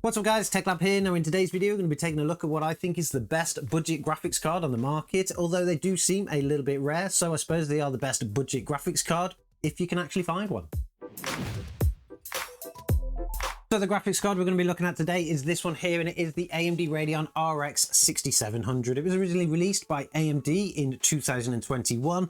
What's up guys, TechLab here. Now in today's video we're going to be taking a look at what I think is the best budget graphics card on the market, although they do seem a little bit rare, so I suppose they are the best budget graphics card if you can actually find one. So the graphics card we're going to be looking at today is this one here, and it is the AMD Radeon RX 6700. It was originally released by AMD in 2021.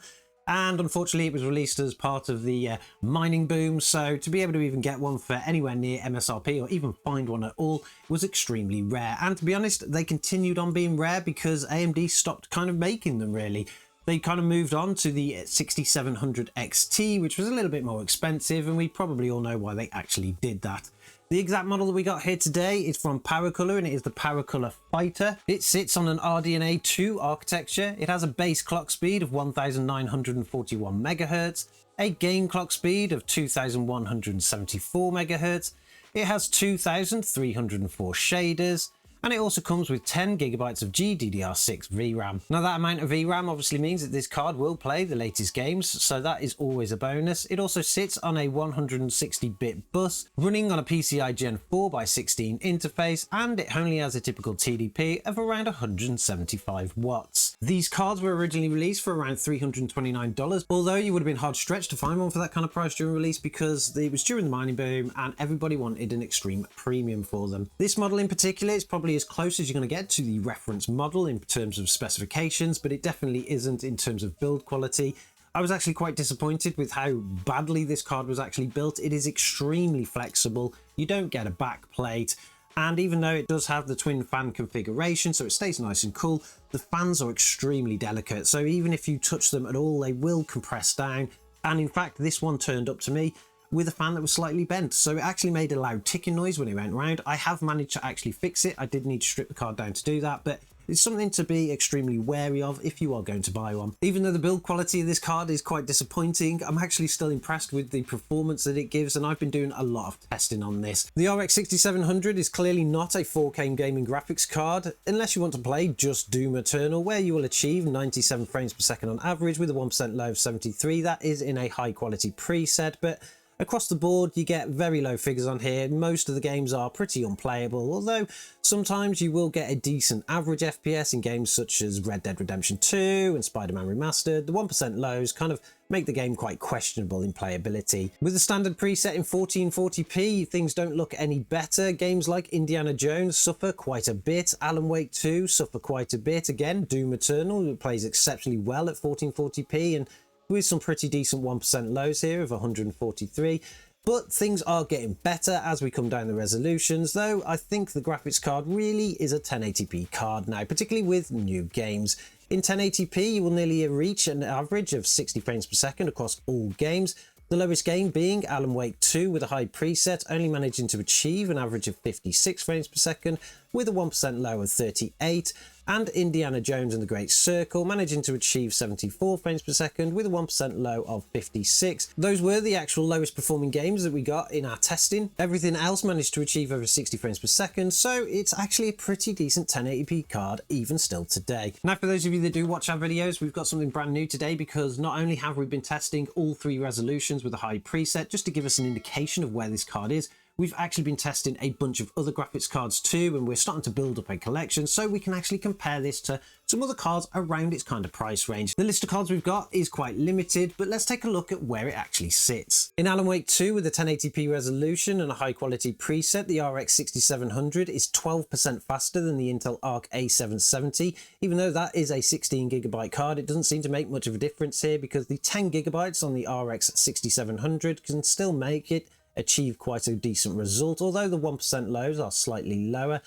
And unfortunately it was released as part of the mining boom, so to be able to even get one for anywhere near MSRP or even find one at all was extremely rare. And to be honest, they continued on being rare because AMD stopped kind of making them really. They kind of moved on to the 6700 XT, which was a little bit more expensive, and we probably all know why they actually did that. The exact model that we got here today is from PowerColor, and it is the PowerColor Fighter. It sits on an RDNA 2 architecture. It has a base clock speed of 1941 MHz, a game clock speed of 2174 MHz. It has 2304 shaders, and it also comes with 10 GB of GDDR6 VRAM. Now that amount of VRAM obviously means that this card will play the latest games, so that is always a bonus. It also sits on a 160-bit bus running on a PCI Gen 4x16 interface, and it only has a typical TDP of around 175 watts. These cards were originally released for around $329, although you would have been hard stretched to find one for that kind of price during release because it was during the mining boom and everybody wanted an extreme premium for them. This model in particular is probably as close as you're going to get to the reference model in terms of specifications, but it definitely isn't in terms of build quality. I was actually quite disappointed with how badly this card was actually built. It is extremely flexible. You don't get a back plate, and even though it does have the twin fan configuration so it stays nice and cool, the fans are extremely delicate, so even if you touch them at all they will compress down. And in fact this one turned up to me with a fan that was slightly bent, so it actually made a loud ticking noise when it went round. I have managed to actually fix it. I did need to strip the card down to do that, but it's something to be extremely wary of if you are going to buy one. Even though the build quality of this card is quite disappointing, I'm actually still impressed with the performance that it gives, and I've been doing a lot of testing on this. The RX 6700 is clearly not a 4K gaming graphics card, unless you want to play just Doom Eternal, where you will achieve 97 frames per second on average with a 1% low of 73. That is in a high quality preset, but across the board you get very low figures on here. Most of the games are pretty unplayable, although sometimes you will get a decent average FPS in games such as Red Dead Redemption 2 and Spider-Man Remastered. The 1% lows kind of make the game quite questionable in playability. With the standard preset in 1440p, things don't look any better. Games like Indiana Jones suffer quite a bit. Alan Wake 2 suffer quite a bit. Again, Doom Eternal plays exceptionally well at 1440p, and with some pretty decent 1% lows here of 143, but things are getting better as we come down the resolutions, though I think the graphics card really is a 1080p card now, particularly with new games. In 1080p you will nearly reach an average of 60 frames per second across all games, the lowest game being Alan Wake 2 with a high preset, only managing to achieve an average of 56 frames per second with a 1% low of 38, and Indiana Jones and the Great Circle managing to achieve 74 frames per second with a 1% low of 56. Those were the actual lowest performing games that we got in our testing. Everything else managed to achieve over 60 frames per second, so it's actually a pretty decent 1080p card even still today. Now for those of you that do watch our videos, we've got something brand new today, because not only have we been testing all three resolutions with a high preset just to give us an indication of where this card is, we've actually been testing a bunch of other graphics cards too, and we're starting to build up a collection so we can actually compare this to some other cards around its kind of price range. The list of cards we've got is quite limited, but let's take a look at where it actually sits. In Alan Wake 2 with a 1080p resolution and a high quality preset, the RX 6700 is 12% faster than the Intel Arc A770. Even though that is a 16GB card, it doesn't seem to make much of a difference here because the 10GB on the RX 6700 can still make it achieve quite a decent result, although the 1% lows are slightly lower.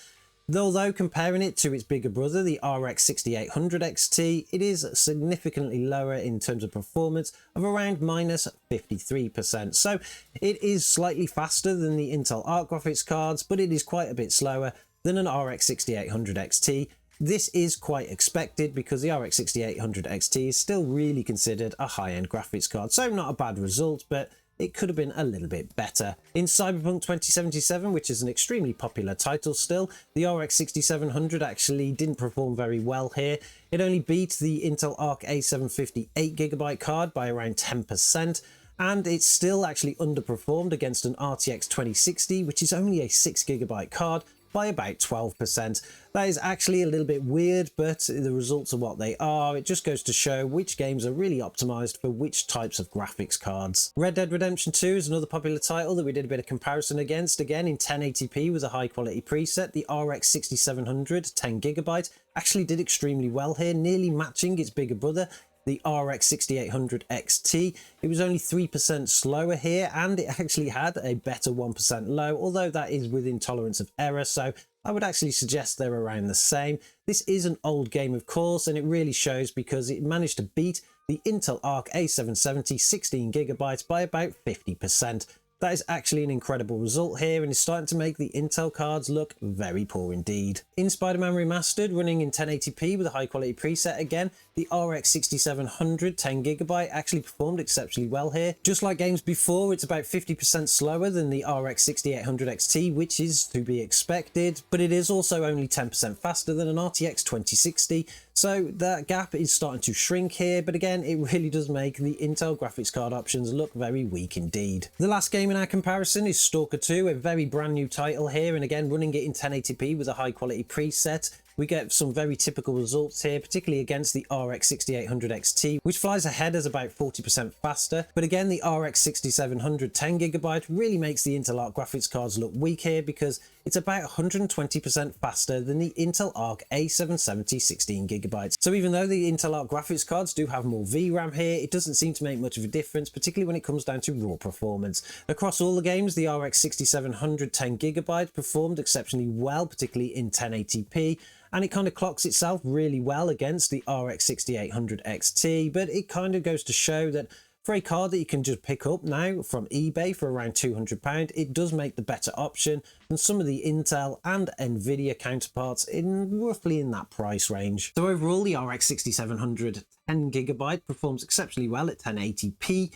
Although comparing it to its bigger brother, the RX 6800 XT, it is significantly lower in terms of performance of around minus 53%. So it is slightly faster than the Intel Arc graphics cards, but it is quite a bit slower than an RX 6800 XT. This is quite expected because the RX 6800 XT is still really considered a high-end graphics card, so not a bad result, but it could have been a little bit better. In Cyberpunk 2077, which is an extremely popular title still, the RX 6700 actually didn't perform very well here. It only beat the Intel Arc A750 8GB card by around 10%, and it's still actually underperformed against an RTX 2060, which is only a 6GB card, by about 12%. That is actually a little bit weird, but the results are what they are. It just goes to show which games are really optimized for which types of graphics cards. Red Dead Redemption 2 is another popular title that we did a bit of comparison against, again in 1080p with a high quality preset. The RX 6700 10GB actually did extremely well here, nearly matching its bigger brother, the RX 6800 XT. It was only 3% slower here, and it actually had a better 1% low, although that is within tolerance of error, so I would actually suggest they're around the same. This is an old game, of course, and it really shows because it managed to beat the Intel Arc A770 16GB by about 50%. That is actually an incredible result here, and is starting to make the Intel cards look very poor indeed. In Spider-Man Remastered, running in 1080p with a high quality preset again, the RX 6700 10GB actually performed exceptionally well here. Just like games before, it's about 50% slower than the RX 6800 XT, which is to be expected, but it is also only 10% faster than an RTX 2060, so that gap is starting to shrink here, but again, it really does make the Intel graphics card options look very weak indeed. The last game in our comparison is Stalker 2, a very brand new title here, and again running it in 1080p with a high quality preset. We get some very typical results here, particularly against the RX 6800 XT, which flies ahead as about 40% faster. But again, the RX 6700 10GB really makes the Intel Arc graphics cards look weak here, because it's about 120% faster than the Intel Arc A770 16GB. So even though the Intel Arc graphics cards do have more VRAM here, it doesn't seem to make much of a difference, particularly when it comes down to raw performance. Across all the games, the RX 6700 10GB performed exceptionally well, particularly in 1080p. And it kind of clocks itself really well against the RX 6800 XT, but it kind of goes to show that for a card that you can just pick up now from eBay for around £200, it does make the better option than some of the Intel and Nvidia counterparts in roughly in that price range. So overall, the RX 6700 10GB performs exceptionally well at 1080p.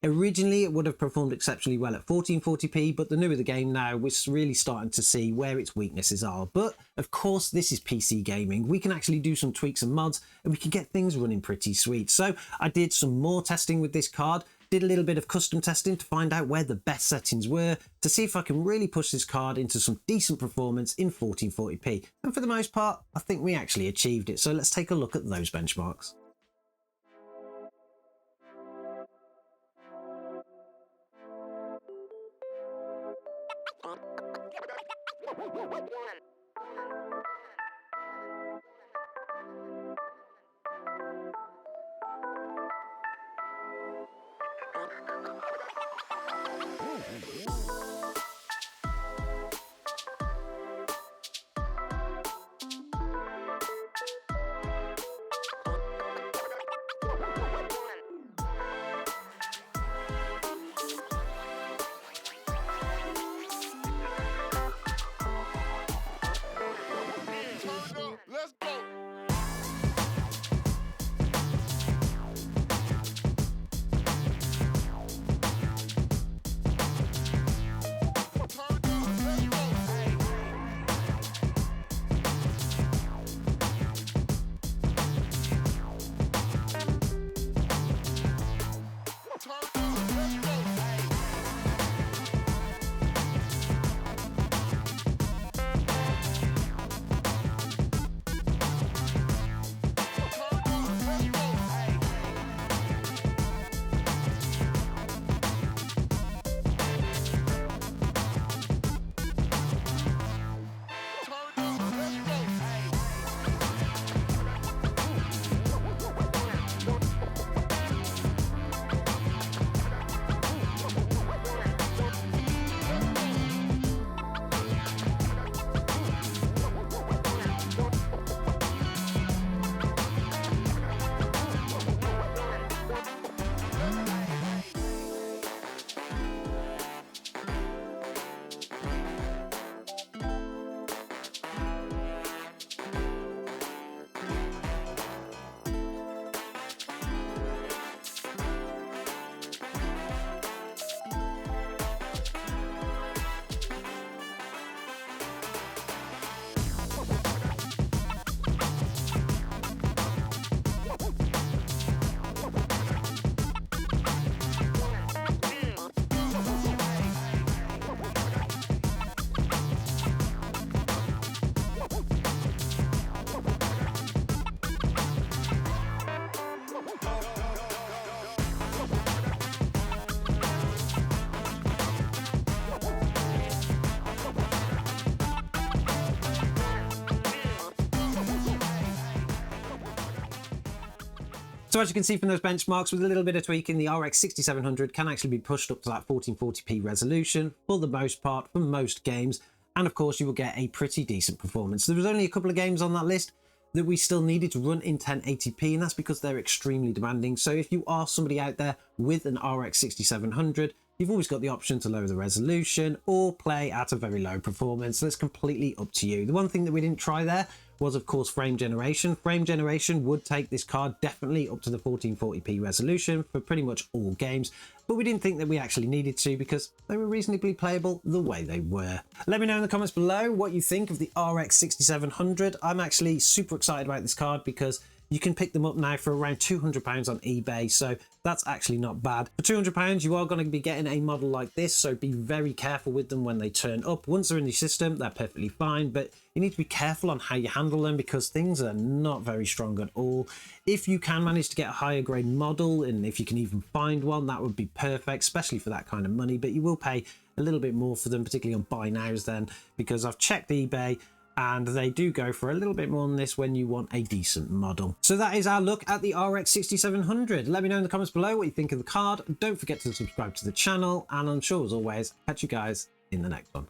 Originally, it would have performed exceptionally well at 1440p, but the newer the game now, we're really starting to see where its weaknesses are. But of course, this is PC gaming. We can actually do some tweaks and mods, and we can get things running pretty sweet. So I did some more testing with this card, did a little bit of custom testing to find out where the best settings were, to see if I can really push this card into some decent performance in 1440p. And for the most part, I think we actually achieved it. So let's take a look at those benchmarks. So as you can see from those benchmarks, with a little bit of tweaking, the RX 6700 can actually be pushed up to that 1440p resolution for the most part, for most games. And of course, you will get a pretty decent performance. There was only a couple of games on that list that we still needed to run in 1080p, and that's because they're extremely demanding. So if you are somebody out there with an RX 6700, you've always got the option to lower the resolution or play at a very low performance. So it's completely up to you. The one thing that we didn't try there was, of course, frame generation. Frame generation would take this card definitely up to the 1440p resolution for pretty much all games, but we didn't think that we actually needed to because they were reasonably playable the way they were. Let me know in the comments below what you think of the RX 6700. I'm actually super excited about this card because you can pick them up now for around £200 on eBay, so that's actually not bad. For £200, you are going to be getting a model like this, so be very careful with them when they turn up. Once they're in the system, they're perfectly fine, but you need to be careful on how you handle them because things are not very strong at all. If you can manage to get a higher grade model, and if you can even find one, that would be perfect, especially for that kind of money, but you will pay a little bit more for them, particularly on buy nows then, because I've checked eBay and they do go for a little bit more than this when you want a decent model. So that is our look at the RX 6700. Let me know in the comments below what you think of the card. Don't forget to subscribe to the channel, and I'm sure as always, catch you guys in the next one.